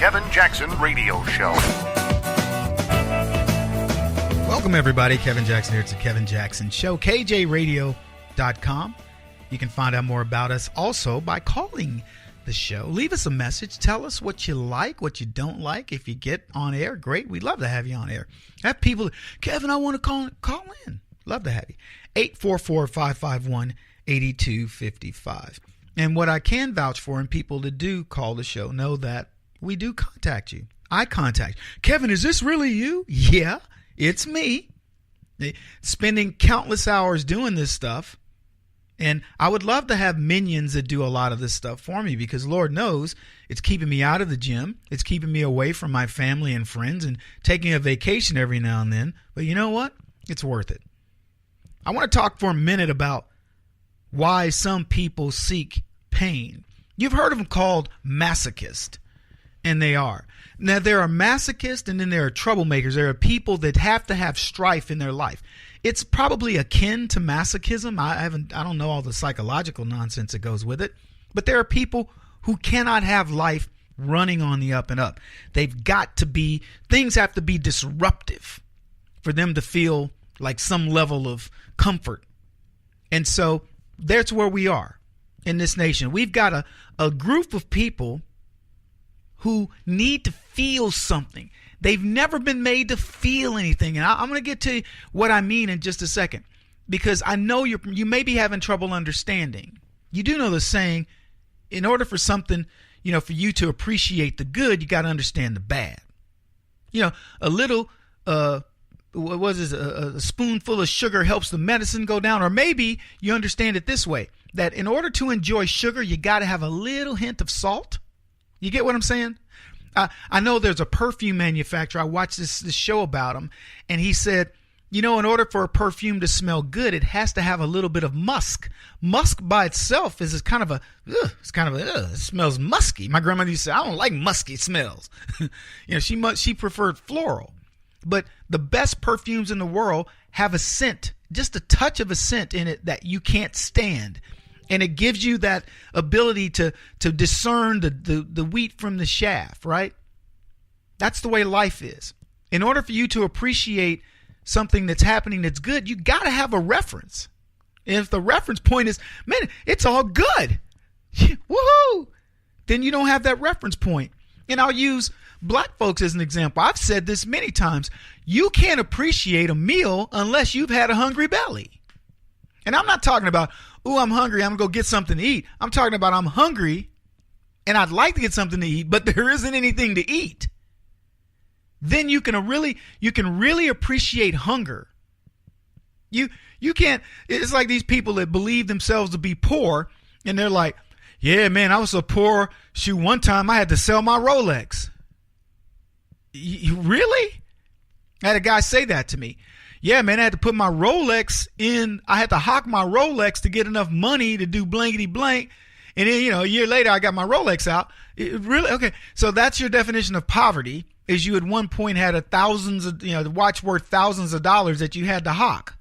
Kevin Jackson Radio Show. Welcome, everybody. Kevin Jackson here. It's the Kevin Jackson Show. KJRadio.com. You can find out more about us also by calling the show. Leave us a message. Tell us what you like, what you don't like. If you get on air, great. We'd love to have you on air. Have people, Kevin, I want to call in. Love to have you. 844-551-8255. And what I can vouch for, and people that do call the show know that we do contact you. I contact Kevin, is this really you? Yeah, it's me. Spending countless hours doing this stuff. And I would love to have minions that do a lot of this stuff for me, because Lord knows it's keeping me out of the gym. It's keeping me away from my family and friends and taking a vacation every now and then. But you know what? It's worth it. I want to talk for a minute about why some people seek pain. You've heard of them called masochists. And they are. Now, there are masochists, and then there are troublemakers. There are people that have to have strife in their life. It's probably akin to masochism. I don't know all the psychological nonsense that goes with it. But there are people who cannot have life running on the up and up. They've got to be, things have to be disruptive for them to feel like some level of comfort. And so that's where we are in this nation. We've got a group of people who need to feel something. They've never been made to feel anything. And I'm going to get to what I mean in just a second, because I know you may be having trouble understanding. You do know the saying, in order for something, for you to appreciate the good, you got to understand the bad. A little, a spoonful of sugar helps the medicine go down. Or maybe you understand it this way, that in order to enjoy sugar, you got to have a little hint of salt. You get what I'm saying? I know there's a perfume manufacturer. I watched this show about him, and he said, in order for a perfume to smell good, it has to have a little bit of musk. Musk by itself is kind of it smells musky. My grandmother used to say, I don't like musky smells. She preferred floral. But the best perfumes in the world have a scent, just a touch of a scent in it that you can't stand. And it gives you that ability to discern the wheat from the chaff, right? That's the way life is. In order for you to appreciate something that's happening that's good, you got to have a reference. And if the reference point is, man, it's all good, woohoo, then you don't have that reference point. And I'll use black folks as an example. I've said this many times. You can't appreciate a meal unless you've had a hungry belly. And I'm not talking about, I'm hungry, I'm going to go get something to eat. I'm talking about I'm hungry and I'd like to get something to eat, but there isn't anything to eat. Then you can really appreciate hunger. You can't, it's like these people that believe themselves to be poor, and they're like, yeah, man, I was so poor, one time I had to sell my Rolex. You really? I had a guy say that to me. Yeah, man, I had to put my Rolex in. I had to hawk my Rolex to get enough money to do blankety blank. And then, a year later, I got my Rolex out. Really? Okay. So that's your definition of poverty, is you at one point had the watch worth thousands of dollars that you had to hawk.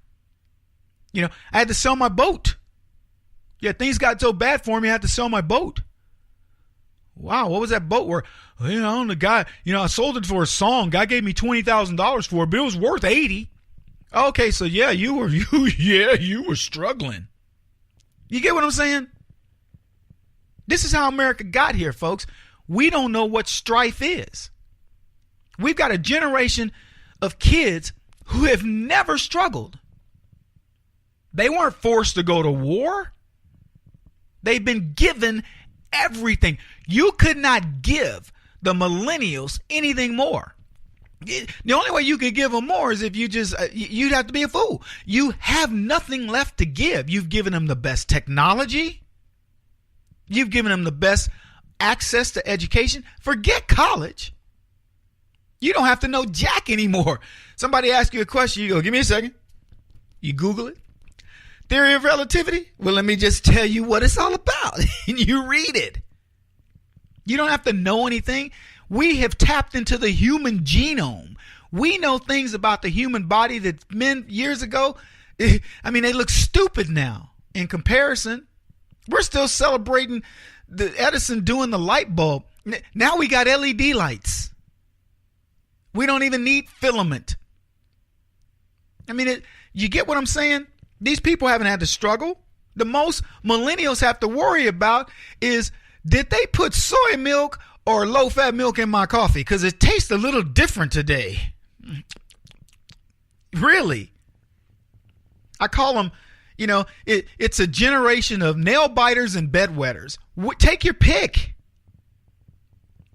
I had to sell my boat. Yeah, things got so bad for me, I had to sell my boat. Wow, what was that boat worth? The guy, I sold it for a song. Guy gave me $20,000 for it, but it was worth $80,000. Okay, so yeah, you were struggling. You get what I'm saying? This is how America got here, folks. We don't know what strife is. We've got a generation of kids who have never struggled. They weren't forced to go to war. They've been given everything. You could not give the millennials anything more. The only way you could give them more is if you'd have to be a fool. You have nothing left to give. You've given them the best technology. You've given them the best access to education. Forget college. You don't have to know jack anymore. Somebody asks you a question, you go, give me a second. You Google it. Theory of relativity? Well, let me just tell you what it's all about. And you read it. You don't have to know anything. We have tapped into the human genome. We know things about the human body that men years ago, they look stupid now in comparison. We're still celebrating the Edison doing the light bulb. Now we got LED lights. We don't even need filament. I mean, you get what I'm saying? These people haven't had to struggle. The most millennials have to worry about is, did they put soy milk or low-fat milk in my coffee? Because it tastes a little different today. Really. I call them, it's a generation of nail biters and bedwetters. Take your pick.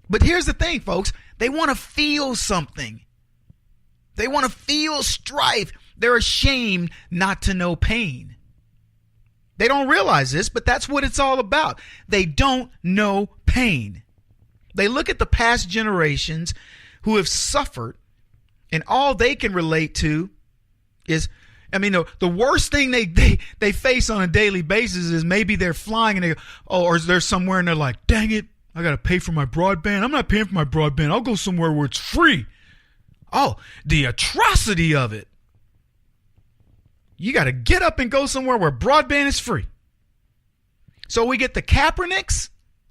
But here's the thing, folks. They want to feel something. They want to feel strife. They're ashamed not to know pain. They don't realize this, but that's what it's all about. They don't know pain. They look at the past generations who have suffered, and all they can relate to is, the worst thing they face on a daily basis is maybe they're flying and they go, or they're somewhere and they're like, dang it, I got to pay for my broadband. I'm not paying for my broadband. I'll go somewhere where it's free. Oh, the atrocity of it. You got to get up and go somewhere where broadband is free. So we get the Kaepernicks,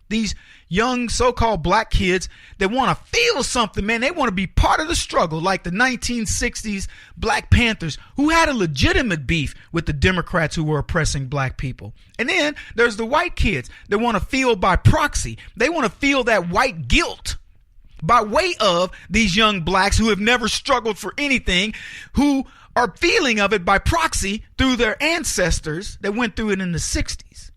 these young so-called black kids that want to feel something, man. They want to be part of the struggle, like the 1960s Black Panthers, who had a legitimate beef with the Democrats who were oppressing black people. And then there's the white kids that want to feel by proxy. They want to feel that white guilt by way of these young blacks who have never struggled for anything, who are feeling of it by proxy through their ancestors that went through it in the 60s.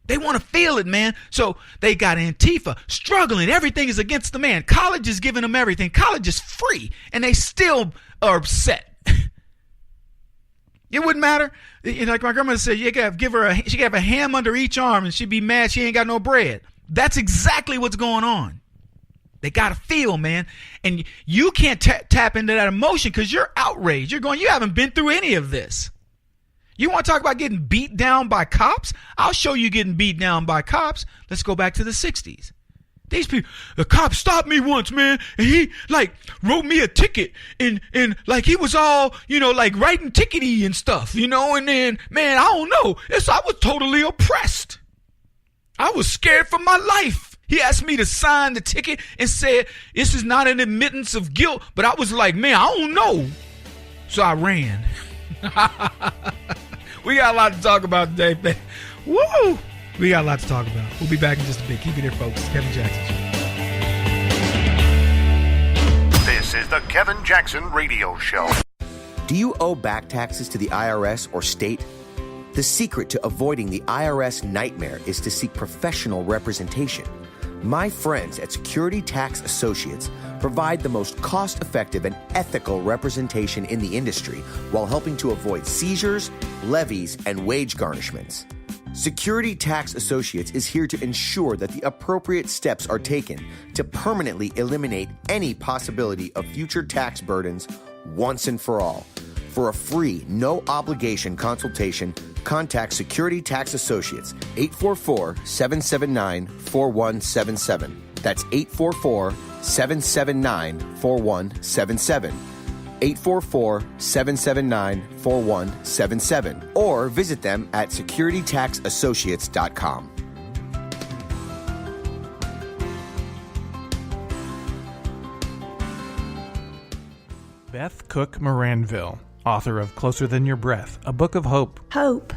They want to feel it, man. So they got Antifa struggling. Everything is against the man. College is giving them everything. College is free, and they still are upset. It wouldn't matter. Like my grandmother said, you gotta give her she could have a ham under each arm, and she'd be mad she ain't got no bread. That's exactly what's going on. They got to feel, man. And you can't tap into that emotion because you're outraged. You haven't been through any of this. You want to talk about getting beat down by cops? I'll show you getting beat down by cops. Let's go back to the 60s. These people, the cop stopped me once, man, and he wrote me a ticket and he was all, writing tickety and stuff, and then, man, I don't know. I was totally oppressed. I was scared for my life. He asked me to sign the ticket and said, this is not an admittance of guilt. But I was like, man, I don't know. So I ran. We got a lot to talk about today, man. Woo! We got a lot to talk about. We'll be back in just a bit. Keep it here, folks. Kevin Jackson Show. This is the Kevin Jackson Radio Show. Do you owe back taxes to the IRS or state? The secret to avoiding the IRS nightmare is to seek professional representation. My friends at Security Tax Associates provide the most cost-effective and ethical representation in the industry while helping to avoid seizures, levies, and wage garnishments. Security Tax Associates is here to ensure that the appropriate steps are taken to permanently eliminate any possibility of future tax burdens once and for all. For a free, no-obligation consultation, contact Security Tax Associates, 844-779-4177. That's 844-779-4177. 844-779-4177. Or visit them at securitytaxassociates.com. Beth Cook Moranville, author of Closer Than Your Breath, a book of hope. Hope,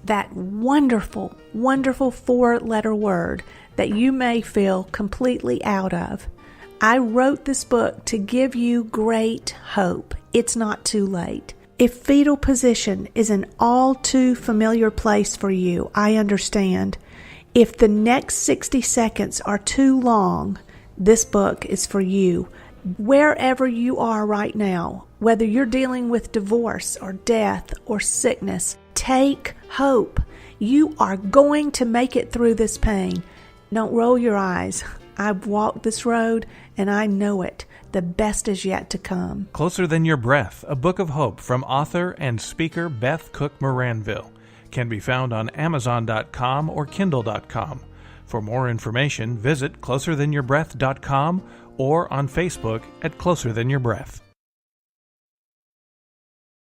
that wonderful, wonderful 4-letter word that you may feel completely out of. I wrote this book to give you great hope. It's not too late. If fetal position is an all too familiar place for you, I understand. If the next 60 seconds are too long, this book is for you. Wherever you are right now, whether you're dealing with divorce or death or sickness, take hope. You are going to make it through this pain. Don't roll your eyes. I've walked this road and I know it. The best is yet to come. Closer Than Your Breath, a book of hope from author and speaker Beth Cook Moranville, can be found on Amazon.com or Kindle.com. For more information, visit closerthanYourBreath.com or on Facebook at Closer Than Your Breath.